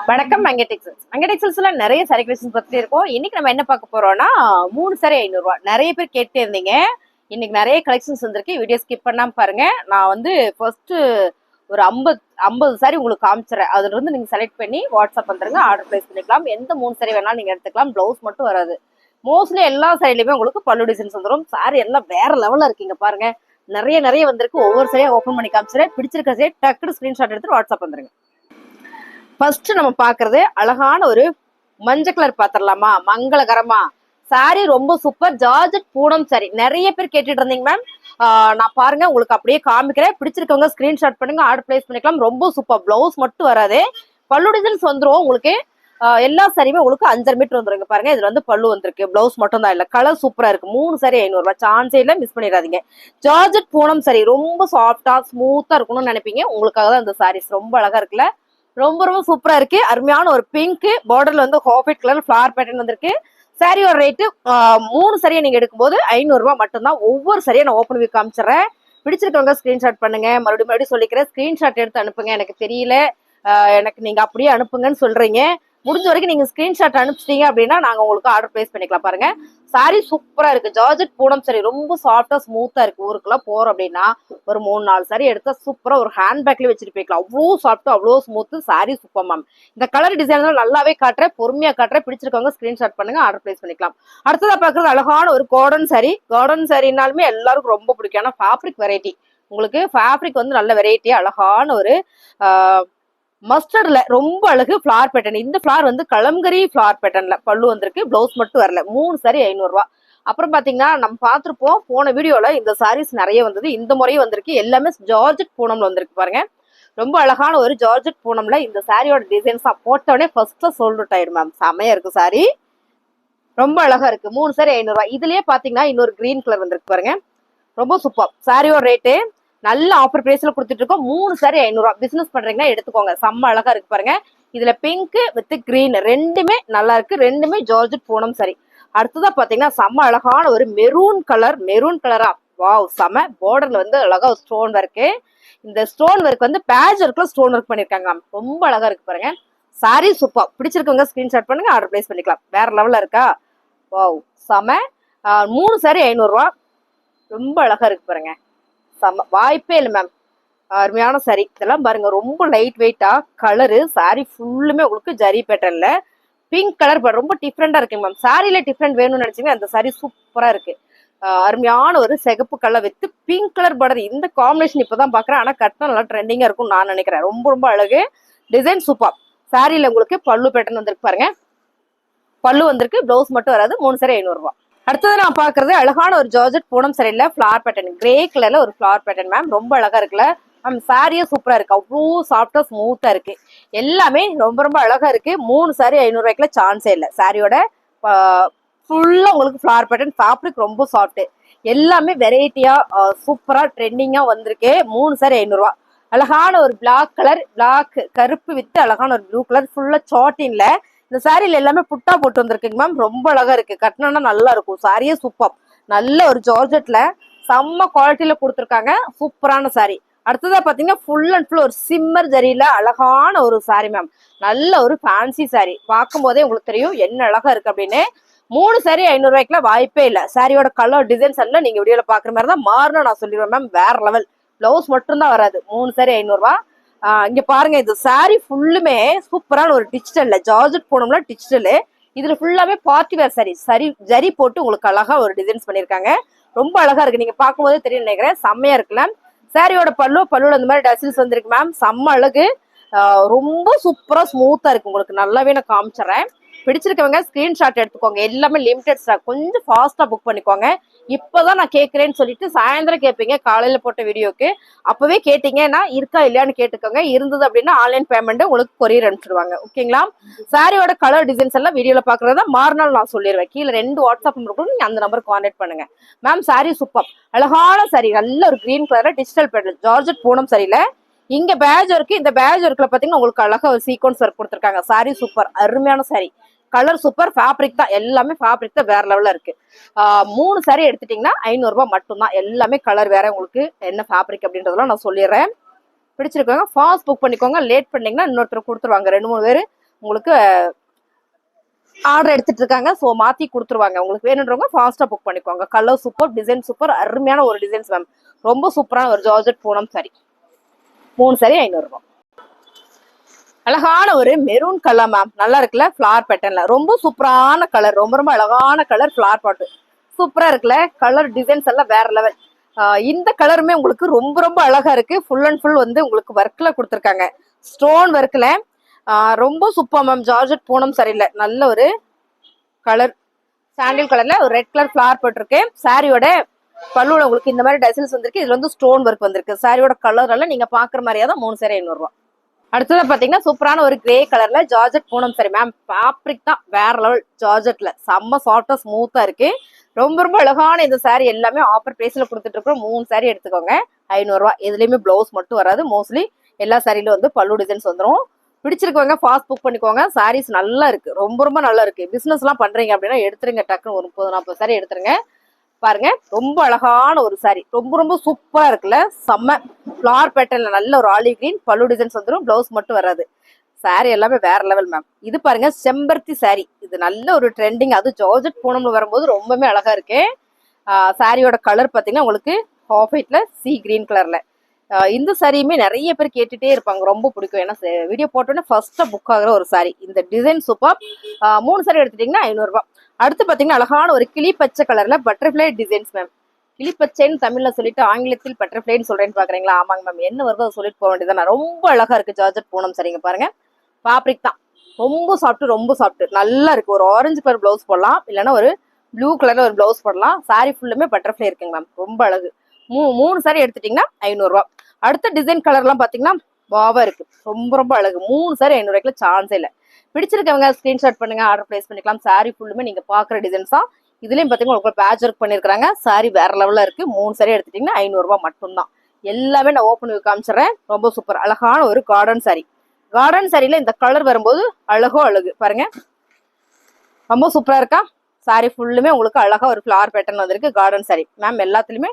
வணக்கம் மங்கடெக்ஸல்ஸ். மங்கடெக்ஸல்ஸ்ல நிறைய sorry collections பத்தி இருக்கும். இன்னைக்கு நம்ம என்ன பார்க்க போறோம்னா 3 சாரி 500 ரூபாய். நிறைய பேர் கேட்டே இருந்தீங்க. இன்னைக்கு நிறைய கலெக்ஷன்ஸ் வந்திருக்கு. வீடியோ ஸ்கிப் பண்ணாம பாருங்க. நான் வந்து ஃபர்ஸ்ட் ஒரு 50 சாரி உங்களுக்கு காமிச்சிடறேன். அதுல இருந்து நீங்க செலக்ட் பண்ணி வாட்ஸ்அப் வந்துருங்க, ஆர்டர் பிளேஸ் பண்ணிக்கலாம். எந்த 3 சாரி வேணாலும் நீங்க எடுத்துக்கலாம். பிளவுஸ் மட்டும் வராது. மோஸ்ட்லி எல்லா சாரிலையுமே உங்களுக்கு பல்லு டிசைன்ஸ் வந்துடும். சாரி எல்லாம் வேற லெவல்ல இருக்கீங்க பாருங்க. நிறைய வந்திருக்கு. ஒவ்வொரு சாரியா ஓப்பன் பண்ணி காமிச்சிடறேன். பிடிச்சிருக்க சாரி டக்குனு ஸ்கிரீன்ஷாட் எடுத்து வாட்ஸ்அப் வந்துருங்க. ஃபர்ஸ்ட் நம்ம பாக்குறது அழகான ஒரு மஞ்சள் கலர் பாத்திரலாமா, மங்களகரமா சாரி. ரொம்ப சூப்பர் ஜார்ஜெட் பூனம் சாரி. நிறைய பேர் கேட்டுட்டு இருந்தீங்க மேம். நான் பாருங்க உங்களுக்கு அப்படியே காமிக்கிறேன். பிடிச்சிருக்கவங்க ஸ்கிரீன்ஷாட் பண்ணுங்க, ஆர்டர் பிளேஸ் பண்ணிக்கலாம். ரொம்ப சூப்பர். பிளவுஸ் மட்டும் வராது, பல்லு டிசைன்ஸ் வந்துடும் உங்களுக்கு. எல்லா சாரியுமே உங்களுக்கு 5.5 மீட்டர் வந்துருங்க பாருங்க. இதுல வந்து பல்லு வந்திருக்கு, பிளவுஸ் மட்டும் தான் இல்ல. கலர் சூப்பரா இருக்கு. 3 சாரி 500 ரூபாய். சான்ஸே இல்ல, மிஸ் பண்ணிடாதீங்க. ஜார்ஜெட் பூனம் சாரி ரொம்ப சாஃப்டா ஸ்மூத்தா இருக்கணும்னு நினைப்பீங்க. உங்களுக்காக தான் இந்த சாரீஸ். ரொம்ப அழகா இருக்குல்ல, ரொம்ப சூப்பரா இருக்கு. அருமையான ஒரு பிங்க் பார்டர்ல வந்து ஹாஃபைட் கலர் ஃபிளவர் பேட்டர்ன் வந்திருக்கு. சாரியோட ரேட்டு 3 சரியா நீங்க எடுக்கும்போது 500 ரூபாய் மட்டும்தான். ஒவ்வொரு சரியா நான் ஓப்பன் பண்ணி காமிச்சிடறேன். பிடிச்சிருக்கவங்க ஸ்கிரீன்ஷாட் பண்ணுங்க. மறுபடியும் சொல்லிக்கிறேன், ஸ்கிரீன்ஷாட் எடுத்து அனுப்புங்க. எனக்கு தெரியல, எனக்கு நீங்க அப்படியே அனுப்புங்கன்னு சொல்றீங்க. முடிஞ்ச வரைக்கும் நீங்க ஸ்கிரீன்ஷாட் அனுப்பிச்சிட்டீங்க அப்படின்னா நாங்க உங்களுக்கு ஆர்டர் பிளேஸ் பண்ணிக்கலாம். பாருங்க சாரி சூப்பரா இருக்கு. ஜார்ஜெட் பூனம் சாரி ரொம்ப சாஃப்டா ஸ்மூத்தா இருக்கு. ஊருக்குலாம் போறோம் அப்படின்னா ஒரு 3-4 சாரி எடுத்தா சூப்பரா ஒரு ஹேண்ட் பேக்ல வச்சுட்டு போய்க்கலாம். அவ்வளோ சாஃப்டா அவ்வளோ ஸ்மூத்து சாரி. Super ma'am. இந்த கலர் டிசைன் நல்லாவே காட்டுறேன், பொறுமையா காட்டுறேன். பிடிச்சிருக்கவங்க ஸ்கிரீன்ஷாட் பண்ணுங்க, ஆர்டர் பிளேஸ் பண்ணிக்கலாம். அடுத்ததா பாக்குறது அழகான ஒரு கார்டன் சாரி. கார்டன் சாரினாலுமே எல்லாருக்கும் ரொம்ப பிடிக்கும். ஆனா ஃபேப்ரிக் வெரைட்டி, உங்களுக்கு ஃபேப்ரிக் வந்து நல்ல வெரைட்டியா அழகான ஒரு மஸ்டர்ட்ல ரொம்ப அழகு ஃபிளார் பேட்டர்ன். இந்த ஃபிளார் வந்து கலம்கரி ஃபிளார் பேட்டர்ன்ல பல்லு வந்திருக்கு. பிளவுஸ் மட்டும் வரல. 3 சாரி 500 ரூபாய். அப்புறம் பாத்தீங்கன்னா நம்ம பார்த்திருப்போம் போன வீடியோல இந்த சாரீஸ் நிறைய வந்தது. இந்த முறையும் வந்திருக்கு. எல்லாமே ஜார்ஜெட் பூனம்ல வந்திருக்கு பாருங்க. ரொம்ப அழகான ஒரு ஜார்ஜெட் பூனம்ல இந்த சாரியோட டிசைன்ஸா போட்டோடனே ஃபர்ஸ்ட் சோல்ட் அவுட் ஆயிடும் மேம். செமையா இருக்கு சாரி, ரொம்ப அழகா இருக்கு. 3 சாரி 500 ரூபாய். இதுலயே பாத்தீங்கன்னா இன்னொரு கிரீன் கலர் வந்திருக்கு பாருங்க. ரொம்ப சூப்பர். சாரியோட ரேட்டு நல்ல ஆஃபர் பிரைஸ்ல கொடுத்துட்டு இருக்கோம். 3 சாரி 500 ரூபாய். பிசினஸ் பண்றீங்கன்னா எடுத்துக்கோங்க. செம்ம அழகா இருக்கு பாருங்க. இதுல பிங்க் வித் கிரீன் ரெண்டுமே நல்லா இருக்கு. ரெண்டுமே ஜார்ஜெட் பூனம் சாரி. அடுத்ததா பாத்தீங்கன்னா செம்ம அழகான ஒரு மெரூன் கலரா, வாவ் செம. பார்டர்ல வந்து அழகா ஒரு ஸ்டோன் ஒர்க். இந்த ஸ்டோன் ஒர்க் வந்து பேட்ச் ஒர்க்ல ஸ்டோன் ஒர்க் பண்ணிருக்காங்க. ரொம்ப அழகா இருக்கு பாருங்க. சாரி சூப்பர். பிடிச்சிருக்கவங்க ஸ்கிரீன்ஷாட் பண்ணுங்க, ஆர்டர் பிளேஸ் பண்ணிக்கலாம். வேற லெவல்ல இருக்கா, வாவ் செம. 3 சாரி 500 ரூபாய். ரொம்ப அழகா இருக்கு பாருங்க. வாய்ப்பே இல்லை மேம். அருமையான சாரி. இதெல்லாம் பாருங்க ரொம்ப லைட் வெயிட்டா கலரு. சாரி ஃபுல்லுமே உங்களுக்கு ஜரி பேட்டர்ன்ல பிங்க் கலர் ரொம்ப டிஃப்ரெண்டா இருக்கு மேம். சாரியில டிஃப்ரெண்ட் வேணும்னு நினைச்சீங்க, அந்த சாரி சூப்பரா இருக்கு. அருமையான ஒரு சிகப்பு colour with pink colour border. இந்த காம்பினேஷன் இப்பதான் பாக்குறேன். ஆனா கட்டினா நல்லா ட்ரெண்டிங்கா இருக்கும் நான் நினைக்கிறேன். ரொம்ப அழகு. Design super. சாரியில உங்களுக்கு பல்லு பேட்டர்ன் வந்திருக்கு பாருங்க. பல்லு வந்திருக்கு, பிளவுஸ் மட்டும் வராது. 3 சாரி 500 ரூபாய். அடுத்தது நான் பாக்குறது அழகான ஒரு ஜார்ஜெட் பூனம் சரியில்ல ஃபிளார் பேட்டர்ன். கிரே கலர்ல ஒரு ஃபிளார் பேட்டர்ன் மேம். ரொம்ப அழகா இருக்குல்ல மேம். சாரியே சூப்பரா இருக்கு. அவ்வளோ சாஃப்டா ஸ்மூத்தா இருக்கு. எல்லாமே ரொம்ப அழகா இருக்கு. 3 சாரி 500 ரூபாய்க்குல சான்ஸே இல்லை. சாரியோட ஃபுல்லா உங்களுக்கு ஃபிளார் பேட்டர்ன். ஃபேப்ரிக் ரொம்ப சாஃப்ட். எல்லாமே வெரைட்டியா சூப்பரா ட்ரெண்டிங்கா வந்திருக்கு. 3 சாரி 500 ரூபாய். அழகான ஒரு பிளாக் கலர், பிளாக் கருப்பு வித்து அழகான ஒரு ப்ளூ கலர் ஃபுல்லா சாட்டின்ல இந்த சாரியில எல்லாமே புட்டா போட்டு வந்திருக்குங்க மேம். ரொம்ப அழகா இருக்கு. கட்டினா நல்லா இருக்கும். சாரியே சூப்பர். நல்ல ஒரு ஜார்ஜெட்ல செம்ம குவாலிட்டியில கொடுத்துருக்காங்க. சூப்பரான சாரி. அடுத்ததா பாத்தீங்கன்னா ஃபுல் அண்ட் ஃபுல் ஒரு சிம்மர் ஜரியில அழகான ஒரு சாரி மேம். நல்ல ஒரு ஃபேன்சி சாரி. பார்க்கும் போதே உங்களுக்கு தெரியும் என்ன அழகா இருக்கு அப்படின்னு. 3 சாரி 500 ரூபாய்க்குல வாய்ப்பே இல்லை. சாரியோட கலர் டிசைன்ஸ் எல்லாம் நீங்க வீடியோல பாக்குற மாதிரி தான் மாறணும் நான் சொல்லிடுவேன் மேம். வேற லெவல். பிளவுஸ் மட்டும் தான் வராது. 3 சாரி 500 ரூபாய். இங்க பாருங்க, இது சாரி ஃபுல்லுமே சூப்பரான ஒரு டிஜிட்டல்ல ஜார்ஜெட் போனோம்னா டிஜிட்டலு. இதுல ஃபுல்லாவே பார்ட்டி வேர் சாரி ஜரி போட்டு உங்களுக்கு அழகா ஒரு டிசைன்ஸ் பண்ணிருக்காங்க. ரொம்ப அழகா இருக்கு. நீங்க பார்க்கும்போதே தெரியும் நினைக்கிறேன். செம்மையா இருக்குல்ல. சாரியோட பல்லுல இந்த மாதிரி டசில்ஸ் வந்திருக்கு மேம். செம்ம அழகு. ரொம்ப சூப்பரா ஸ்மூத்தா இருக்கு. உங்களுக்கு நல்லாவே நான் காமிச்சிடறேன். பிடிச்சிருக்கவங்க ஸ்கிரீன்ஷாட் எடுத்துக்கோங்க. எல்லாமே லிமிடெட் ஸ்டாக். கொஞ்சம் ஃபாஸ்டா புக் பண்ணிக்கோங்க. இப்பதான் நான் கேட்கறேன்னு சொல்லிட்டு சாயந்தரம் கேட்பீங்க காலையில போட்ட வீடியோக்கு. அப்பவே கேட்டீங்கன்னா இருக்கா இல்லையான்னு கேட்டுக்கோங்க. இருந்தது அப்படின்னா ஆன்லைன் பேமெண்ட் உங்களுக்கு கொரியர் அனுப்பிச்சிடுவாங்க. ஓகேங்களா. சாரியோட கலர் டிசைன்ஸ் எல்லாம் வீடியோல பாக்குறதா மாறினாலும் நான் சொல்லிடுவேன். கீழே 2 வாட்ஸ்அப் நம்பர் நீங்க அந்த நம்பருக்கு கான்டாக்ட் பண்ணுங்க மேம். Sorry super. அழகான சாரி. நல்ல ஒரு கிரீன் கலர்ல டிஜிட்டல் பேட்டர்ன் ஜார்ஜெட் பூனம் சரியில. இங்க பேட்ச் ஒர்க். இந்த பேட்ச் ஒர்க்ல பாத்தீங்கன்னா உங்களுக்கு அழகா ஒரு சீக்வன்ஸ் ஒர்க் கொடுத்துருக்காங்க. Sorry super. அருமையான சாரி. Colour super. ஃபேப்ரிக் தான் எல்லாமே ஃபேப்ரிக் தான் வேற லெவல்ல இருக்கு. 3 சாரி எடுத்துட்டீங்கன்னா 500 ரூபாய் மட்டும்தான். எல்லாமே கலர் வேற. உங்களுக்கு என்ன ஃபேப்ரிக் அப்படின்றதெல்லாம் நான் சொல்லிடுறேன். பிடிச்சிருக்கோங்க ஃபாஸ்ட் புக் பண்ணிக்கோங்க. லேட் பண்ணீங்கன்னா இன்னொருத்தர் கொடுத்துருவாங்க. 2-3 பேர் உங்களுக்கு ஆர்டர் எடுத்துட்டு இருக்காங்க. ஸோ மாத்தி கொடுத்துருவாங்க. உங்களுக்கு வேணுன்றவங்க ஃபாஸ்டா புக் பண்ணிக்கோங்க. கலர் சூப்பர், டிசைன் சூப்பர், அருமையான ஒரு டிசைன்ஸ் மேம். ரொம்ப சூப்பரான ஒரு ஜார்ஜெட் பூனம் சாரி. 3 சாரி 500 ரூபாய். அழகான ஒரு மெரூன் கலர் மேம். நல்லா இருக்குல்ல, ஃபிளார் பேட்டர்ன்ல ரொம்ப சூப்பரான கலர். ரொம்ப ரொம்ப அழகான கலர், ஃபிளார் பாட்டு சூப்பரா இருக்குல்ல. கலர் டிசைன்ஸ் எல்லாம் வேற லெவல். இந்த கலருமே உங்களுக்கு ரொம்ப ரொம்ப அழகா இருக்கு. ஃபுல் அண்ட் ஃபுல் வந்து உங்களுக்கு ஒர்க்ல கொடுத்துருக்காங்க, ஸ்டோன் ஒர்க்ல. ரொம்ப சூப்பர் மேம். ஜார்ஜெட் பூனம் சரியில்லை, நல்ல ஒரு கலர், சாண்டில் கலர்ல ஒரு ரெட் கலர் ஃபிளார் போட்டிருக்கு. சாரியோட பல்லுல உங்களுக்கு இந்த மாதிரி டசல்ஸ் வந்திருக்கு. இதுல வந்து ஸ்டோன் ஒர்க் வந்திருக்கு. சாரியோட கலர் எல்லாம் நீங்க பாக்குற மாதிரியா தான். 3 சாரி 500 ரூபாய். அடுத்தது பாத்தீங்கன்னா சூப்பரான ஒரு கிரே கலர்ல georgette Poonam sorry ma'am. Fabric தான் வேற லெவல். ஜார்ஜெட்ல செம்ம சாஃப்டா ஸ்மூத்தா இருக்கு. ரொம்ப ரொம்ப அழகான இந்த சாரி எல்லாமே ஆஃபர் பிரைஸ்ல கொடுத்துட்டு இருக்கோம். 3 சாரி எடுத்துக்கோங்க 500 ரூபாய். எதுலயுமே பிளவுஸ் மட்டும் வராது. மோஸ்ட்லி எல்லா சாரிலும் வந்து பல்லு டிசைன்ஸ் வந்துடும். பிடிச்சிருக்கவங்க ஃபாஸ்ட் புக் பண்ணிக்கோங்க. சாரீஸ் நல்லா இருக்கு, ரொம்ப ரொம்ப நல்லா இருக்கு. பிசினஸ் எல்லாம் பண்றீங்க அப்படின்னா எடுத்துருங்க, டக்குன்னு ஒரு 30-40 சாரி எடுத்துருங்க. பாருங்க, ரொம்ப அழகான ஒரு சாரி, ரொம்ப ரொம்ப சூப்பரா இருக்குல்ல. செம்ம ஃபிளார் பேட்டர்ன்ல நல்ல ஒரு ஆலிவ் கிரீன் பல்லு டிசைன்ஸ் வந்துடும். பிளவுஸ் மட்டும் வராது. சாரி எல்லாமே வேற லெவல் மேம். இது பாருங்க செம்பருத்தி சாரி. இது நல்ல ஒரு ட்ரெண்டிங். அது ஜார்ஜெட் பூனம்ல வரும்போது ரொம்பவே அழகா இருக்கு. சாரியோட கலர் பாத்தீங்கன்னா உங்களுக்கு ஆஃப் ஒயிட்ல சி கிரீன் கலர்ல. இந்த சாரியுமே நிறைய பேர் கேட்டுட்டே இருப்பாங்க, ரொம்ப பிடிக்கும். ஏன்னா வீடியோ போட்டோன்னே ஃபர்ஸ்டா புக் ஆகுற ஒரு சாரி. இந்த டிசைன் சூப்பர். 3 சாரி எடுத்துட்டீங்கன்னா 500 ரூபாய். அடுத்து பாத்தீங்கன்னா அழகான ஒரு கிளி பச்சை கலர்ல பட்டர்ஃபிளை டிசைன்ஸ் மேம். கிளிப்பச்சைன்னு தமிழ்ல சொல்லிட்டு ஆங்கிலத்தில் பட்டர்ஃபிளைன்னு சொல்றேன்னு பாக்குறீங்களா? ஆமாங்க மேம், என்ன வருதோ அதை சொல்லிட்டு போக வேண்டியதான். ரொம்ப அழகா இருக்கு ஜார்ஜெட் பூனம் சரிங்க. பாருங்க, ஃபேப்ரிக் தான் ரொம்ப சாஃப்ட், ரொம்ப சாஃப்ட், நல்லா இருக்கு. ஒரு ஆரஞ்சு கலர் பிளவுஸ் போடலாம், இல்லைன்னா ஒரு ப்ளூ கலர்ல ஒரு பிளவுஸ் போடலாம். சாரி ஃபுல்லுமே பட்டர்ஃபிளை இருக்குங்க மேம், ரொம்ப அழகு. 3 சாரி எடுத்துட்டீங்கன்னா 500 ரூபாய். அடுத்த டிசைன் கலர் எல்லாம் பாத்தீங்கன்னா பாவா இருக்கு, ரொம்ப ரொம்ப அழகு. 3 சாரி 500 ரூபாய்க்குல சான்ஸே இல்லை. பிடிச்சிருக்கவங்க ஸ்கிரீன்ஷாட் பண்ணுங்க, ஆர்டர் பிளேஸ் பண்ணிக்கலாம். சாரி ஃபுல்லுமே நீங்க பாக்குற டிசைன்ஸ் தான். இதுலயும் பாத்தீங்கன்னா உங்களுக்கு பேட்ச் ஒர்க் பண்ணிருக்காங்க. சாரி வேற லெவல்ல இருக்கு. 3 சாரி எடுத்துட்டீங்கன்னா 500 ரூபாய் மட்டும்தான். எல்லாமே நான் ஓப்பன் பண்ணி காமிச்சிடுறேன். ரொம்ப சூப்பர் அழகான ஒரு கார்டன் சாரி. கார்டன் சாரியில இந்த கலர் வரும்போது அழகோ அழகு. பாருங்க, ரொம்ப சூப்பரா இருக்கா. சாரி ஃபுல்லுமே உங்களுக்கு அழகா ஒரு ஃபிளார் பேட்டர்ன் வந்திருக்கு. Garden sorry ma'am. எல்லாத்துலயுமே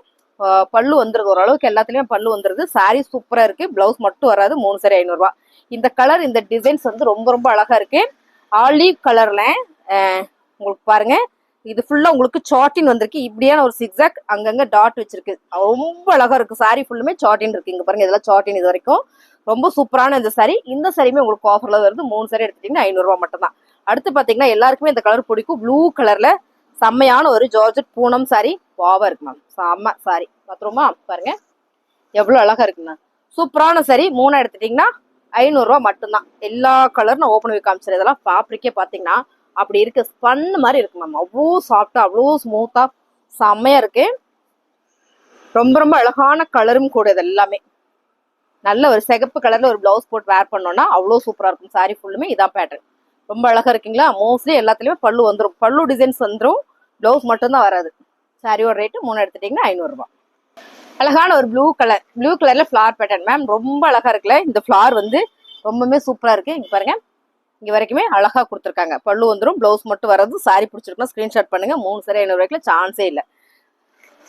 பல்லு வந்துருது, ஓரளவுக்கு எல்லாத்துலயுமே பல்லு வந்துருது. சாரி சூப்பரா இருக்கு. பிளவுஸ் மட்டும் வராது. 3 சாரி 500 ரூபாய். இந்த கலர், இந்த டிசைன்ஸ் வந்து ரொம்ப ரொம்ப அழகா இருக்கு. ஆலிவ் கலர்ல உங்களுக்கு பாருங்க, இது ஃபுல்லா உங்களுக்கு சாட்டின் வந்திருக்கு. இப்படியான ஒரு சிக்ஸாக் அங்கங்க டாட் வச்சிருக்கு. ரொம்ப அழகா இருக்கு. சாரி ஃபுல்லுமே சாட்டின் இருக்கு. இங்க பாருங்க, இதெல்லாம் சாட்டின். இது வரைக்கும் ரொம்ப சூப்பரான இந்த சாரி. இந்த சாரியுமே உங்களுக்கு ஆஃபர்ல வருது. 3 சாரி எடுத்துட்டீங்கன்னா 500 ரூபாய் மட்டும் தான். அடுத்து பாத்தீங்கன்னா எல்லாருக்குமே இந்த கலர் பிடிக்கும். ப்ளூ கலர்ல செம்மையான ஒரு ஜார்ஜெட் பூனம் சாரி. பாவா இருக்கு மேம், செம்ம சாரி. பாத்துருமா? பாருங்க எவ்வளவு அழகா இருக்குண்ணா. சூப்பரான சாரி. 3 எடுத்துட்டீங்கன்னா 500 ரூபாய் மட்டும்தான். எல்லா கலர் நான் ஓப்பன் பண்ணி காமிச்சிருக்கேன். இதெல்லாம் ஃபேப்ரிக்கே பாத்தீங்கன்னா அப்படி இருக்கு, ஸ்பன் மாதிரி இருக்கு மேம். அவ்வளோ சாஃப்டா, அவ்வளோ ஸ்மூத்தா, செம்மையா இருக்கு. ரொம்ப ரொம்ப அழகான கலரும் கூட. இது எல்லாமே நல்ல ஒரு சிகப்பு கலர்ல ஒரு பிளவுஸ் போட்டு வேர் பண்ணோம்னா அவ்வளோ சூப்பரா இருக்கும். சாரி ஃபுல்லுமே இதான் பேட்டர்ன். ரொம்ப அழகா இருக்குங்களா. மோஸ்ட்லி எல்லாத்துலயுமே பல்லு வந்துடும், பல்லு டிசைன்ஸ் வந்துடும். பிளவுஸ் மட்டும் தான் வராது. சாரியோட ரேட்டு 3 எடுத்துட்டீங்கன்னா 500 ரூபாய். அழகான ஒரு ப்ளூ கலர், ப்ளூ கலர்ல ஃபிளார் பேட்டர்ன் மேம். ரொம்ப அழகா இருக்குல்ல. இந்த ஃபிளார் வந்து ரொம்பவே சூப்பரா இருக்கு. இங்க பாருங்க, இங்க வரைக்குமே அழகா கொடுத்துருக்காங்க. பல்லு வந்துடும், பிளவுஸ் மட்டும் வர்றது. சாரி பிடிச்சிருக்குன்னா ஸ்கிரீன்ஷாட் பண்ணுங்க. 3 சாரி 500 ரூபாய்க்குல சான்ஸே இல்லை.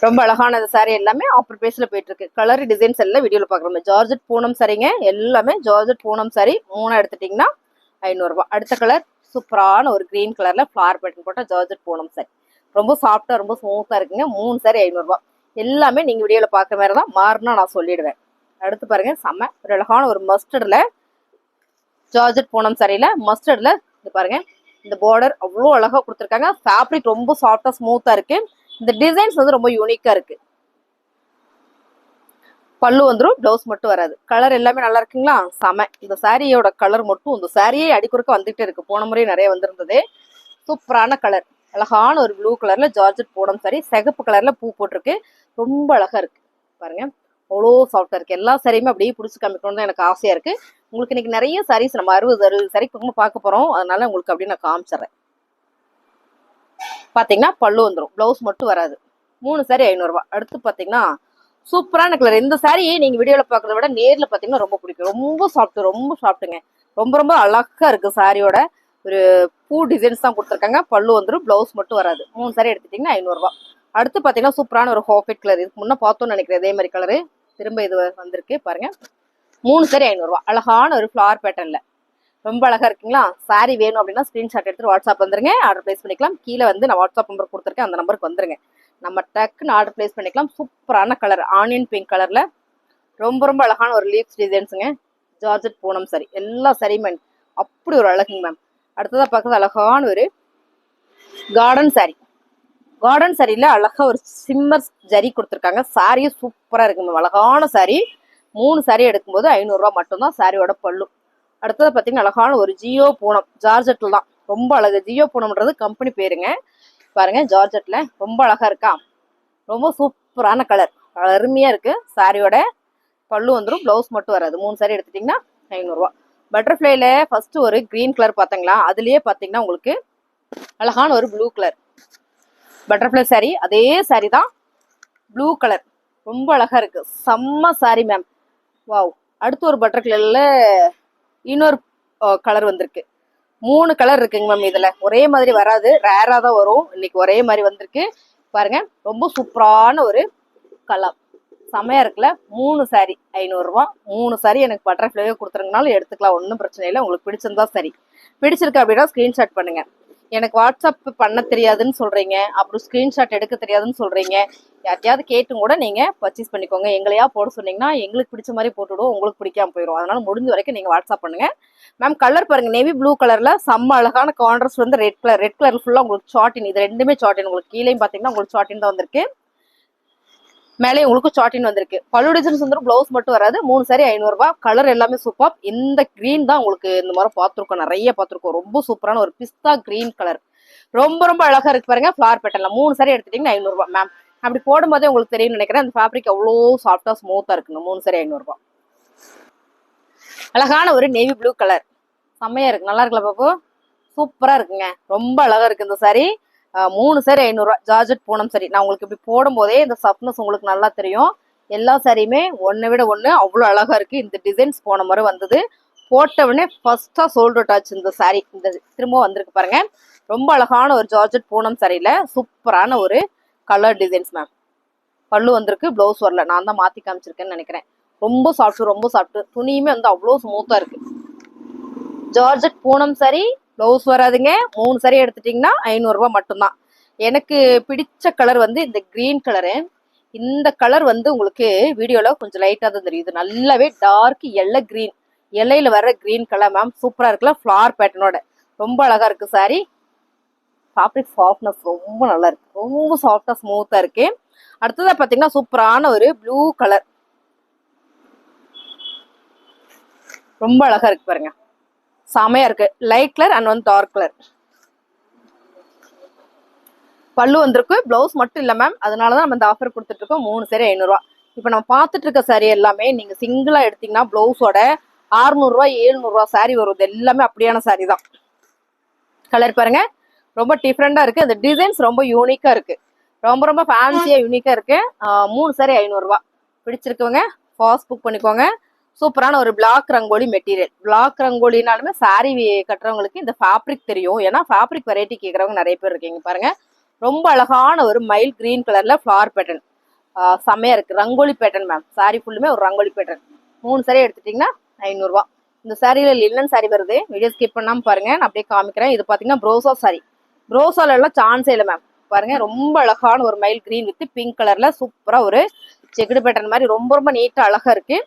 ரொம்ப அழகான இந்த சாரி எல்லாமே ஆஃபர் பேஸ்ல போயிட்டு இருக்கு. கலர் டிசைன்ஸ் எல்லாம் வீடியோல பாக்குறோம். ஜார்ஜெட் பூனம் சாரிங்க, எல்லாமே ஜார்ஜெட் பூனம் சாரி. 3 எடுத்துட்டீங்கன்னா 500 ரூபாய். அடுத்த கலர் சூப்பரான ஒரு கிரீன் கலர்ல ஃபிளார் பேட்டர்ன் போட்ட ஜார்ஜெட் பூனம் சாரி. ரொம்ப சாஃப்டா, ரொம்ப ஸ்மூத்தா இருக்குங்க. 3 சாரி 500 ரூபாய். எல்லாமே நீங்க வீடியோல பாக்குற மாதிரி தான். மாறினா நான் சொல்லிடுவேன். அடுத்து பாருங்க, செம்ம ஒரு அழகான ஒரு மஸ்டர்ட்ல ஜார்ஜெட் பூனம் சாரியில மஸ்டர்ட்ல இது பாருங்க, இந்த பார்டர் அவ்வளோ அழகா கொடுத்துருக்காங்க. ஃபேப்ரிக் ரொம்ப சாஃப்டா ஸ்மூத்தா இருக்கு. இந்த டிசைன்ஸ் வந்து ரொம்ப யூனிக்கா இருக்கு. பல்லு வந்துடும், பிளவுஸ் மட்டும் வராது. கலர் எல்லாமே நல்லா இருக்குங்களா, செம. இந்த சாரியோட கலர் மட்டும் இந்த சாரியே அடிக்குறுக்க வந்துகிட்டே இருக்கு. போன முறையும் நிறைய வந்திருந்தது. சூப்பரான கலர், அழகான ஒரு ப்ளூ கலர்ல ஜார்ஜெட் பூனம் சாரி. சிகப்பு கலர்ல பூ போட்டிருக்கு. ரொம்ப அழகா இருக்கு. பாருங்க, அவ்வளோ சாஃப்டா இருக்கு. எல்லா சாரியுமே அப்படியே பிடிச்சி காமிக்கணும்னு தான் எனக்கு ஆசையா இருக்கு. உங்களுக்கு இன்னைக்கு நிறைய சாரீஸ் நம்ம 60 சாரிக்கு பார்க்க போறோம். அதனால உங்களுக்கு அப்படியே நான் காமிச்சிடுறேன். பாத்தீங்கன்னா பல்லு வந்துடும், பிளவுஸ் மட்டும் வராது. 3 சாரி 500 ரூபாய். அடுத்து பாத்தீங்கன்னா சூப்பரான கலர். இந்த சாரி நீங்க வீடியோல பாக்குறத விட நேர்ல பாத்தீங்கன்னா ரொம்ப பிடிக்கும். ரொம்ப சாஃப்ட், ரொம்ப சாஃப்ட்டுங்க. ரொம்ப ரொம்ப அழகா இருக்கு. சாரியோட ஒரு பூ டிசைன்ஸ் தான் கொடுத்துருக்காங்க. பல்லு வந்துடும், பிளவுஸ் மட்டும் வராது. 3 சாரி எடுத்துட்டீங்கன்னா 500 ரூபாய். அடுத்து பாத்தீங்கன்னா சூப்பரான ஒரு ஹாஃபைட் கலர். இதுக்கு முன்ன பார்த்தோம்னு நினைக்கிறேன் இதே மாதிரி கலரு. திரும்ப இது வந்திருக்கு பாருங்க. 3 சாரி 500 ரூபாய். அழகான ஒரு ஃபிளார் பேட்டர்ன்ல ரொம்ப அழகா இருக்குங்களா? சாரி வேணும் அப்படின்னா ஸ்கிரீன்ஷாட் எடுத்து வாட்ஸ்அப் வந்துருங்க, ஆர்டர் பிளேஸ் பண்ணிக்கலாம். கீழே வந்து நான் வாட்ஸ்அப் நம்பர் கொடுத்துருக்கேன், அந்த நம்பருக்கு வந்துருங்க. நம்ம டக்குன்னு ஆர்டர் பிளேஸ் பண்ணிக்கலாம். சூப்பரான கலர், ஆனியன் பிங்க் கலர்ல ரொம்ப ரொம்ப அழகான ஒரு லீவ்ஸ் டிசைன்ஸுங்க. ஜார்ஜெட் பூனம் சாரி, எல்லா சாரியுமே அப்படி ஒரு அழகுங்க மேம். அடுத்ததா பார்க்கறது அழகான ஒரு கார்டன் சாரி. கார்டன் சாரியில அழகா ஒரு சிம்மர் ஜரி கொடுத்துருக்காங்க. சாரியும் சூப்பரா இருக்கு மேம், அழகான சாரி. 3 சாரி எடுக்கும்போது 500 ரூபா மட்டும்தான் சாரியோட பல்லு. அடுத்தது பார்த்தீங்கன்னா அழகான ஒரு ஜியோ பூனம், ஜார்ஜெட்ல தான் ரொம்ப அழகு. ஜியோ பூனம்ன்றது கம்பெனி பேருங்க. பாருங்க ஜார்ஜெட்ல ரொம்ப அழகா இருக்கா, ரொம்ப சூப்பரான கலர், அருமையா இருக்கு. சாரியோட பல்லு வந்துடும், பிளவுஸ் மட்டும் வராது. 3 சாரி எடுத்துட்டீங்கன்னா 500 ரூபா. பட்டர்ஃபிளைல ஃபர்ஸ்ட் ஒரு கிரீன் கலர் பார்த்தீங்களா, அதுலயே பார்த்தீங்கன்னா உங்களுக்கு அழகான ஒரு ப்ளூ கலர் பட்டர்ஃபிளை சாரி. அதே சாரி தான் ப்ளூ கலர், ரொம்ப அழகா இருக்கு, செம்ம சாரி மேம். வாவ். அடுத்து ஒரு பட்டர்ஃபிளைல இன்னொரு கலர் வந்திருக்கு. 3 கலர் இருக்குங்க மேம். இதுல ஒரே மாதிரி வராது, ரேரா தான் வரும். இன்னைக்கு ஒரே மாதிரி வந்திருக்கு பாருங்க, ரொம்ப சூப்பரான ஒரு கலர், செமையா இருக்குல்ல. 3 சாரி 500 ரூபா. 3 சாரி எனக்கு பட்டர்ஃபிளைவே கொடுத்துருங்கனாலும் எடுத்துக்கலாம், ஒன்றும் பிரச்சனை இல்லை. உங்களுக்கு பிடிச்சிருந்தா சரி, பிடிச்சிருக்கு அப்படின்னா ஸ்கிரீன்ஷாட் பண்ணுங்க. எனக்கு வாட்ஸ்அப் பண்ண தெரியாதுன்னு சொல்றீங்க, அப்புறம் ஸ்கிரீன்ஷாட் எடுக்க தெரியாதுன்னு சொல்றீங்க, யார்ட்டையாவது கேட்டும் கூட நீங்க பர்ச்சேஸ் பண்ணிக்கோங்க. எங்களையா போட சொன்னீங்கன்னா எங்களுக்கு பிடிச்ச மாதிரி போட்டுவிடுவோம், உங்களுக்கு பிடிக்காம போயிடும். அதனால முடிஞ்ச வரைக்கும் நீங்க வாட்ஸ்அப் பண்ணுங்க மேம். கலர் பாருங்க, நேவி ப்ளூ கலர்ல செம்ம அழகான கான்ட்ராஸ்ட் வந்து ரெட் கலர். ரெட் கலர் ஃபுல்லா உங்களுக்கு சாட்டின், இது ரெண்டுமே சாட்டின். உங்களுக்கு கீழே பாத்தீங்கன்னா உங்களுக்கு சாட்டின் தான் வந்திருக்கு, மேலே உங்களுக்கு சாட்டின் வந்திருக்கு. பல்லு டிசைன்ஸ் வந்து பிளவுஸ் மட்டும் வராது. 3 சாரி 500 ரூபாய். கலர் எல்லாமே சூப்பர். இந்த கிரீன் தான் உங்களுக்கு இந்த மாதிரி பார்த்துருக்கோம், நிறைய பார்த்துருக்கோம். ரொம்ப சூப்பரான ஒரு பிஸ்தா கிரீன் கலர், ரொம்ப ரொம்ப அழகா இருக்கு பாருங்க. ஃபிளார் பேட்டர்ல 3 சாரி எடுத்துட்டீங்கன்னா 500 ரூபாய் மேம். அப்படி போடும்போதே உங்களுக்கு தெரியும் நினைக்கிறேன், அந்த ஃபேப்ரிக் அவ்வளோ சாஃப்டா ஸ்மூத்தா இருக்குங்க. 3 சாரி 500 ரூபாய். அழகான ஒரு நேவி ப்ளூ கலர், செம்மையா இருக்கு, நல்லா இருக்குல்ல பாப்பு, சூப்பரா இருக்குங்க, ரொம்ப அழகா இருக்கு இந்த சாரி. 3 சாரி 500 ரூபாய். Georgette Poonam sorry. நான் உங்களுக்கு இப்படி போடும் போதே இந்த சஃப்னஸ் உங்களுக்கு நல்லா தெரியும். எல்லா சாரியுமே ஒன்னை விட ஒண்ணு அவ்வளோ அழகா இருக்கு. இந்த டிசைன்ஸ் போன முறை வந்தது, போட்டவுடனே ஃபர்ஸ்டா சோல்ட் அவுட் ஆச்சு இந்த சாரி. இந்த திரும்ப வந்திருக்கு பாருங்க, ரொம்ப அழகான ஒரு ஜார்ஜெட் பூனம் சாரியில சூப்பரான ஒரு கலர் டிசைன்ஸ் மேம். பல்லு வந்திருக்கு, பிளவுஸ் வரல, நான் தான் மாத்தி காமிச்சிருக்கேன்னு நினைக்கிறேன். ரொம்ப சாஃப்ட், ரொம்ப சாஃப்ட். துணியுமே வந்து அவ்வளோ ஸ்மூத்தா இருக்கு. ஜார்ஜெட் பூனம் சாரி, பிளவுஸ் வராதுங்க. 3 சாரி எடுத்துட்டீங்கன்னா 500 ரூபாய் மட்டும்தான். எனக்கு பிடிச்ச கலர் வந்து இந்த கிரீன் கலரு. இந்த கலர் வந்து உங்களுக்கு வீடியோல கொஞ்சம் லைட்டா தான் தெரியுது, நல்லாவே டார்க் எல்லோ கிரீன், இலையில வர கிரீன் கலர் மேம். சூப்பரா இருக்குல்ல, ஃபிளார் பேட்டர்னோட ரொம்ப அழகா இருக்கு சாரி. ஃபேப்ரிக் சாஃப்ட்னஸ் ரொம்ப நல்லா இருக்கு, ரொம்ப சாஃப்டா ஸ்மூத்தா இருக்கு. அடுத்ததா பாத்தீங்கன்னா சூப்பரான ஒரு ப்ளூ கலர், ரொம்ப அழகா இருக்கு பாருங்க, செமையா இருக்கு. லைட் கலர் அண்ட் வந்து டார்க் கலர். பல்லு வந்திருக்கு, பிளவுஸ் மட்டும் இல்ல மேம். அதனாலதான் நம்ம இந்த ஆஃபர் கொடுத்துட்டு இருக்கோம். 3 சாரி 500 ரூபாய். இப்ப நம்ம பார்த்துட்டு இருக்க சாரி எல்லாமே நீங்க சிங்கிளா எடுத்தீங்கன்னா பிளவுஸோட 600 ரூபாய் 700 ரூபாய் சாரி வரும். இது எல்லாமே அப்படியான சாரி தான். கலர் பாருங்க, ரொம்ப டிஃப்ரெண்டா இருக்கு. அந்த டிசைன்ஸ் ரொம்ப யூனிக்கா இருக்கு, ரொம்ப ரொம்ப ஃபேன்சியா யூனிக்கா இருக்கு. 3 சாரி 500 ரூபாய். பிடிச்சிருக்கவங்க ஃபாஸ்ட் புக் பண்ணிக்கோங்க. சூப்பரான ஒரு பிளாக் ரங்கோலி மெட்டீரியல். பிளாக் ரங்கோலினாலுமே சாரி கட்டுறவங்களுக்கு இந்த ஃபேப்ரிக் தெரியும், ஏன்னா ஃபேப்ரிக் வெரைட்டி கேட்கறவங்க நிறைய பேர் இருக்கீங்க பாருங்க. ரொம்ப அழகான ஒரு மைல் கிரீன் கலர்ல ஃபிளார் பேட்டர்ன், செம்மையா இருக்கு. Rangoli pattern ma'am. சாரி ஃபுல்லுமே ஒரு ரங்கோலி பேட்டர்ன். 3 சாரி எடுத்துட்டீங்கன்னா 500 ரூபாய். இந்த சாரியில லினன் சாரி வருது, வீடியோ ஸ்கிப் பண்ணாம பாருங்க, நான் அப்படியே காமிக்கிறேன். இது பாத்தீங்கன்னா ப்ரோசா சாரி. ப்ரோசால எல்லாம் சான்ஸே இல்லை மேம். பாருங்க, ரொம்ப அழகான ஒரு மைல் கிரீன் வித் பிங்க் கலர்ல சூப்பரா ஒரு செக்குடு பேட்டர்ன் மாதிரி ரொம்ப ரொம்ப நீட்டா அழகா இருக்கு.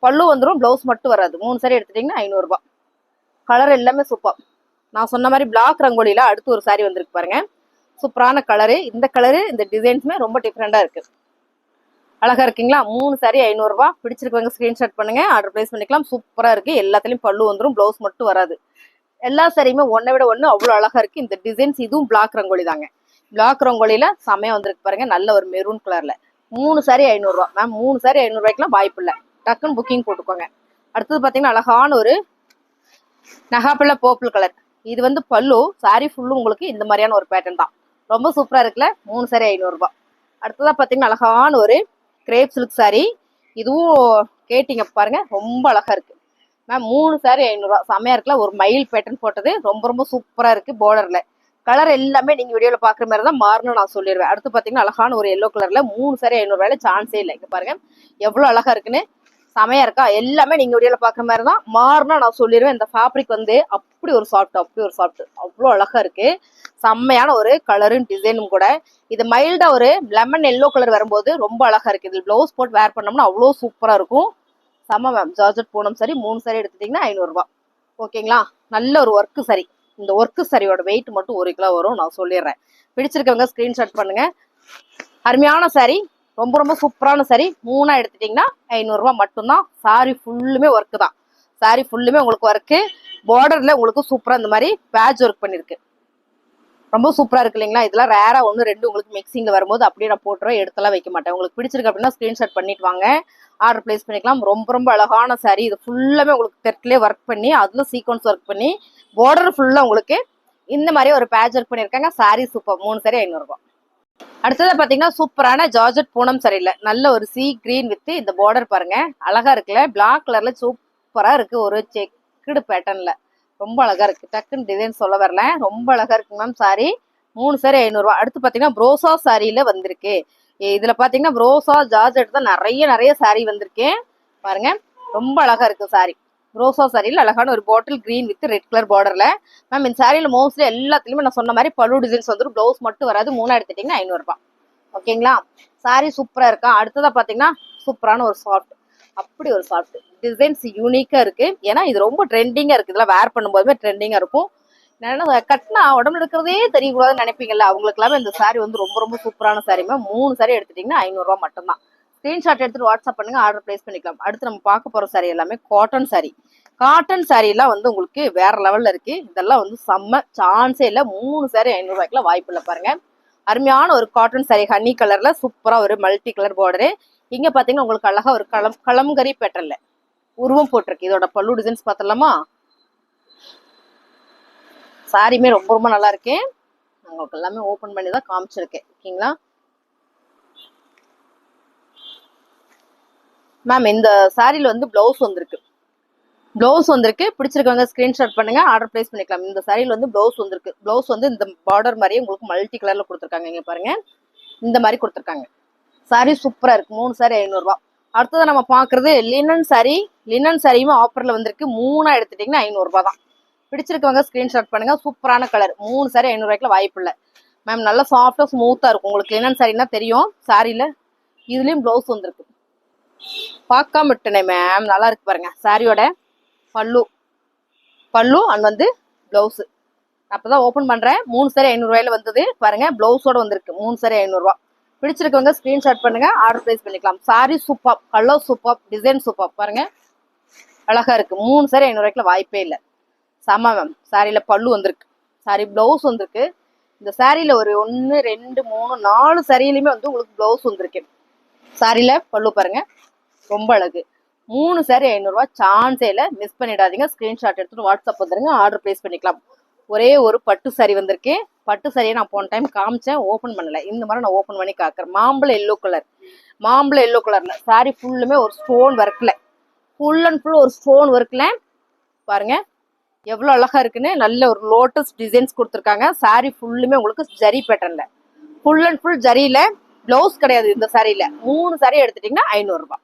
பல்லு வந்துடும், பிளவுஸ் மட்டும் வராது. 3 சாரி எடுத்துட்டீங்கன்னா 500 ரூபாய். கலர் எல்லாமே சூப்பர். நான் சொன்ன மாதிரி பிளாக் ரங்கோலியில அடுத்து ஒரு சாரி வந்திருக்கு பாருங்க, சூப்பரான கலரு. இந்த கலரு இந்த டிசைன்ஸுமே ரொம்ப டிஃப்ரெண்டா இருக்கு, அழகா இருக்குங்களா. 3 சாரி 500 ரூபாய். பிடிச்சிருக்கவங்க ஸ்கிரீன்ஷாட் பண்ணுங்க, ஆர்டர் பிளேஸ் பண்ணிக்கலாம். சூப்பரா இருக்கு, எல்லாத்துலயும் பல்லு வந்துடும், பிளவுஸ் மட்டும் வராது. எல்லா சாரியுமே ஒன்னை விட ஒண்ணு அவ்வளவு அழகா இருக்கு. இந்த டிசைன்ஸ் இதுவும் பிளாக் ரங்கோலி தாங்க. பிளாக் ரங்கோலியில செமையா வந்திருக்கு பாருங்க, நல்ல ஒரு மெரூன் கலர்ல. 3 சாரி 500 ரூபாய் மேம். 3 சாரி 500 ரூபாய்க்குலாம் வாய்ப்பு இல்லை, டக்குன்னு புக்கிங் போட்டுக்கோங்க. அடுத்தது பாத்தீங்கன்னா அழகான ஒரு நகாப்பிள்ள பர்பிள் கலர். இது வந்து பல்லு, சாரி ஃபுல்லும் உங்களுக்கு இந்த மாதிரியான ஒரு பேட்டர்ன் தான், ரொம்ப சூப்பரா இருக்குல்ல. 3 சாரி 500 ரூபாய். அடுத்ததா பாத்தீங்கன்னா அழகான ஒரு கிரேப் சில்க் சாரி. இதுவும் கேட்டீங்க பாருங்க, ரொம்ப அழகா இருக்கு மேம். 3 சாரி 500 ரூபாய். செமையா இருக்குல்ல, ஒரு மயில் பேட்டர்ன் போட்டது, ரொம்ப ரொம்ப சூப்பரா இருக்கு. பார்டர்ல கலர் எல்லாமே நீங்க வீடியோல பாக்குற மாதிரி தான் மாறணும், நான் சொல்லிடுவேன். அடுத்து பாத்தீங்கன்னா அழகான ஒரு எல்லோ கலர்ல 3 சாரி 500 ரூபாயில சான்ஸே இல்லை. இங்க பாருங்க எவ்வளவு அழகா இருக்குன்னு, செமையா இருக்கா? எல்லாமே நீங்க வீடியோல பாக்குற மாதிரி தான். மாறினா நான் சொல்லிடுவேன். இந்த ஃபேப்ரிக் வந்து அப்படி ஒரு சாஃப்ட், அவ்வளோ அழகா இருக்கு. செம்மையான ஒரு கலரும் டிசைனும் கூட. இது மைல்டா ஒரு லெமன் எல்லோ கலர் வரும்போது ரொம்ப அழகா இருக்கு. இது பிளவுஸ் போட்டு வேர் பண்ணோம்னா அவ்வளோ சூப்பரா இருக்கும். செம்ம மேம். ஜார்ஜெட் பூனம் சரி 3 சாரி எடுத்துட்டீங்கன்னா 500 ரூபாய். ஓகேங்களா? நல்ல ஒரு ஒர்க்கு சரி. இந்த ஒர்க்கு சரியோட வெயிட் மட்டும் 1 கிலோ வரும், நான் சொல்லிடுறேன். பிடிச்சிருக்கவங்க ஸ்கிரீன்ஷாட் பண்ணுங்க. அருமையான சாரி, ரொம்ப சூப்பரான சாரி. 3 எடுத்துட்டீங்கன்னா 500 ரூபாய் மட்டும்தான். சாரி ஃபுல்லுமே ஒர்க்கு தான். சாரி ஃபுல்லுமே உங்களுக்கு ஒர்க்கு. பார்டர்ல உங்களுக்கு சூப்பரா இந்த மாதிரி பேட்ச் ஒர்க் பண்ணிருக்கு. ரொம்ப சூப்பரா இருக்கு இல்லைங்களா? இதெல்லாம் ரேரா 1 2 உங்களுக்கு மிக்சிங்ல வரும்போது அப்படியே நான் போட்டுருவேன், எடுத்தெல்லாம் வைக்க மாட்டேன். உங்களுக்கு பிடிச்சிருக்கு அப்படின்னா ஸ்கிரீன்ஷாட் பண்ணிட்டு வாங்க, ஆர்டர் பிளேஸ் பண்ணிக்கலாம். ரொம்ப அழகான சாரி. இது ஃபுல்லாமே உங்களுக்கு தெற்குலேயே ஒர்க் பண்ணி, அதுல சீக்வன்ஸ் ஒர்க் பண்ணி, பார்டர் ஃபுல்லா உங்களுக்கு இந்த மாதிரி ஒரு பேட்ச் ஒர்க் பண்ணிருக்காங்க. Sorry super. 3 சாரி 500 ரூபாய். அடுத்தது பாத்தீங்கன்னா சூப்பரான ஜார்ஜெட் பூனம் சரியில்லை, நல்ல ஒரு சீ கிரீன் வித் இந்த பார்டர் பாருங்க, அழகா இருக்குல்ல? பிளாக் கலர்ல சூப்பரா இருக்கு, ஒரு செக்குடு பேட்டர்ன்ல ரொம்ப அழகா இருக்கு. டக்குன்னு டிசைன் சொல்ல வரல, ரொம்ப அழகா இருக்கு மேம். சாரி 3 சாரி 500 ரூபாய். அடுத்து பாத்தீங்கன்னா ப்ரோசா சாரியில வந்திருக்கு. இதுல பாத்தீங்கன்னா ப்ரோசா ஜார்ஜெட் தான் நிறைய சாரி வந்திருக்கு பாருங்க. ரொம்ப அழகா இருக்கு சாரி. ரோசா சாரியில் அழகான ஒரு bottle green with red colour பார்டர்ல. மேம் இந்த சாரியில மோஸ்ட்லி எல்லாத்துலயுமே நான் சொன்ன மாதிரி பல்லு டிசைன்ஸ் வந்துடும், பிளவுஸ் மட்டும் வராது. 3 எடுத்துட்டீங்கன்னா 500 ரூபாய். ஓகேங்களா? சாரி சூப்பரா இருக்கா? அடுத்ததா பாத்தீங்கன்னா சூப்பரான ஒரு சாஃப்ட், அப்படி ஒரு சாஃப்ட் டிசைன்ஸ் யூனிக்கா இருக்கு. ஏன்னா இது ரொம்ப ட்ரெண்டிங்கா இருக்கு. இதெல்லாம் வேர் பண்ணும்போதுமே ட்ரெண்டிங்கா இருக்கும். என்னன்னா கட்டினா உடம்புல இருக்கிறதே தெரியக்கூடாதுன்னு நினைப்பீங்கல்ல, அவங்களுக்கு எல்லாமே இந்த சாரி வந்து ரொம்ப சூப்பரான சாரி மேம். 3 சாரி எடுத்துட்டீங்கன்னா 500 ரூபாய் மட்டும்தான். ஸ்கிரீன்ஷாட் எடுத்துட்டு வாட்ஸ்அப் பண்ணுங்க, ஆர்டர் பிளேஸ் பண்ணிக்கலாம். அடுத்து நம்ம பார்க்க போற சாரி எல்லாமே காட்டன் சாரி. காட்டன் சாரி எல்லாம் வந்து உங்களுக்கு வேற லெவல்ல இருக்கு. இதெல்லாம் வந்து செம்ம சான்ஸே இல்ல. 3 சாரி 500 ரூபாய்க்குலாம் வாய்ப்பு இல்லை பாருங்க. அருமையான ஒரு காட்டன் சாரி, ஹனி கலர்ல சூப்பரா ஒரு மல்டி கலர் பார்டரு. இங்க பாத்தீங்கன்னா உங்களுக்கு அழகா ஒரு கலம்கரி பேட்டர்ன்ல உருவம் போட்டிருக்கு. இதோட பல்லு டிசைன்ஸ் பாத்திரலாமா? சாரியுமே ரொம்ப நல்லா இருக்கு. உங்களுக்கு எல்லாமே ஓபன் பண்ணி தான் காமிச்சிருக்கேன். ஓகேங்களா மேம்? இந்த சாரியில வந்து பிளவுஸ் வந்திருக்கு. பிடிச்சிருக்கவங்க ஸ்கிரீன்ஷாட் பண்ணுங்க, ஆர்டர் பிளேஸ் பண்ணிக்கலாம். இந்த சாரியில வந்து பிளவுஸ் வந்திருக்கு. பிளவுஸ் வந்து இந்த பார்டர் மாதிரியே உங்களுக்கு மல்டி கலர்ல கொடுத்துருக்காங்க. இங்க பாருங்க, இந்த மாதிரி கொடுத்துருக்காங்க. சாரி சூப்பரா இருக்கு. 3 சாரி 500 ரூபாய். அடுத்தது நம்ம பாக்குறது லினன் சாரி. லினன் சாரியுமே ஆஃபர்ல வந்திருக்கு. 3 எடுத்துட்டீங்கன்னா 500 ரூபாய் தான். பிடிச்சிருக்கவங்க ஸ்கிரீன்ஷாட் பண்ணுங்க. சூப்பரான கலர். 3 சாரி 500 ரூபாய்க்குல வாய்ப்பு இல்லை மேம். நல்லா சாஃப்டா ஸ்மூத்தா இருக்கும். உங்களுக்கு லினன் சாரின்னா தெரியும். சாரியில இதுலயும் பிளவுஸ் வந்திருக்கு. பார்க்காம விட்டனே மேம், நல்லா இருக்கு பாருங்க. சாரியோட பல்லு அண்ட் வந்து பிளவுஸ் அப்பதான் ஓபன் பண்றேன். 3 சாரி 500 ரூபாயில வந்தது பாருங்க. பிளவுஸோட வந்திருக்கு. 3 சாரி 500 ரூபாய். பிடிச்சிருக்கவங்க ஸ்கிரீன்ஷாட் பண்ணுங்க, ஆர்டர் பிளேஸ் பண்ணிக்கலாம். Sorry super, colour super, design super பாருங்க, அழகா இருக்கு. 3 சாரி 500 ரூபாய்க்குல வாய்ப்பே இல்லை. செம மேம். சாரியில பல்லு வந்திருக்கு, சாரி பிளவுஸ் வந்திருக்கு. இந்த சாரியில ஒரு 1 2 3 4 சாரியிலுமே வந்து உங்களுக்கு பிளவுஸ் வந்திருக்கு. சாரியில பல்லு பாருங்க, ரொம்ப அழகு. 3 சாரி 500 ரூபாய். சான்ஸே இல்லை, மிஸ் பண்ணிடாதீங்க. ஸ்கிரீன்ஷாட் எடுத்துட்டு வாட்ஸ்அப் வந்துருங்க, ஆர்டர் பிளேஸ் பண்ணிக்கலாம். ஒரே ஒரு பட்டு சாரி வந்திருக்கு. பட்டு சாரியை நான் போன டைம் காமிச்சேன், ஓபன் பண்ணல. இந்த மாதிரி நான் ஓபன் பண்ணி காக்குறேன். மாம்பழ எல்லோ கலர்ல சாரி ஃபுல்லுமே ஒரு ஸ்டோன் ஒர்க்ல, ஃபுல் அண்ட் ஃபுல் ஒரு ஸ்டோன் ஒர்க்ல பாருங்க எவ்வளவு அழகா இருக்குன்னு. நல்ல ஒரு லோட்டஸ் டிசைன்ஸ் கொடுத்துருக்காங்க. சாரி ஃபுல்லுமே உங்களுக்கு ஜரி பேட்டர்ன்ல, ஃபுல் அண்ட் ஃபுல் ஜரியில. பிளவுஸ் கிடையாது இந்த சாரியில. 3 சாரி எடுத்துட்டீங்கன்னா 500 ரூபாய்.